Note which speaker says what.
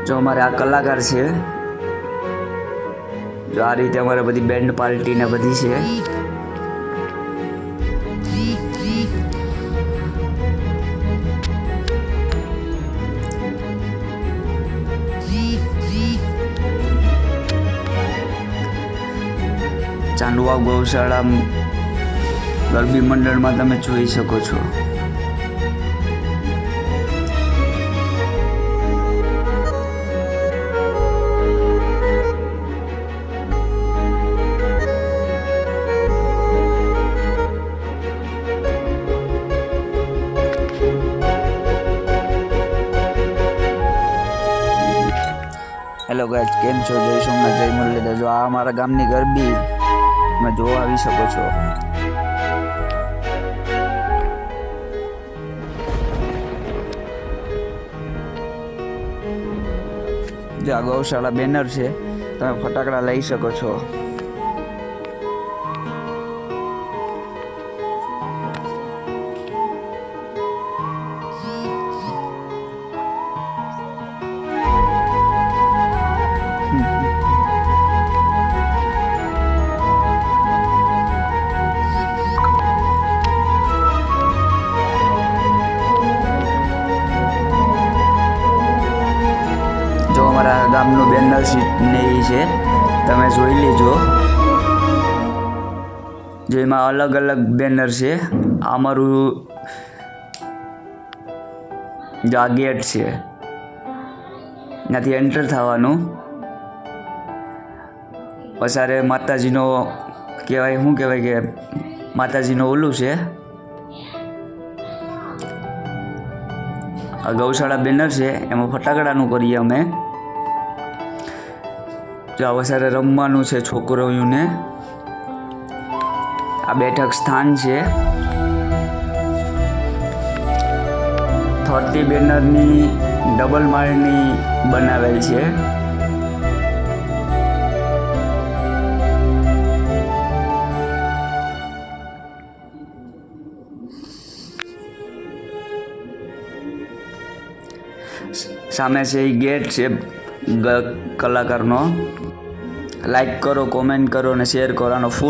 Speaker 1: जो अमारे आ कलाकार है जो आ रीते अमारे बधी बेन्ड पार्टी ने बधी है। चांदुआ गौशाला गरबी मंडल में तमे जोई शको छो। हेलो गाइस, केम छो? जय सोमनाथ, जय मुरलीधर। जो आ अमारा गामनी गरबी में जो आवी शको छो। जो आ गौशाला बेनर है, तमे फटाकड़ा लई शको छो। जो अमारा गामनु बेनर शीट ने है तमे जोई लीजो। जो एमां अलग अलग बेनर है। आमारू जो आ गेट है त्याथी एंटर थवानुं। पछारे माताजीनो कहेवाय शुं कहेवाय के माताजीनो ओलुं छे। आ गौशाला बेनर है एमां फटाकडानुं करीए अमे। जो आ वसारे रमवानुं छे छोकरीओने। आ बैठक स्थान है। 30 बेनरनी डबल माळनी बनावेल छे। सामे से गेट है कलाकार नो। लाइक करो, कमेंट करो ने शेर करो। फूल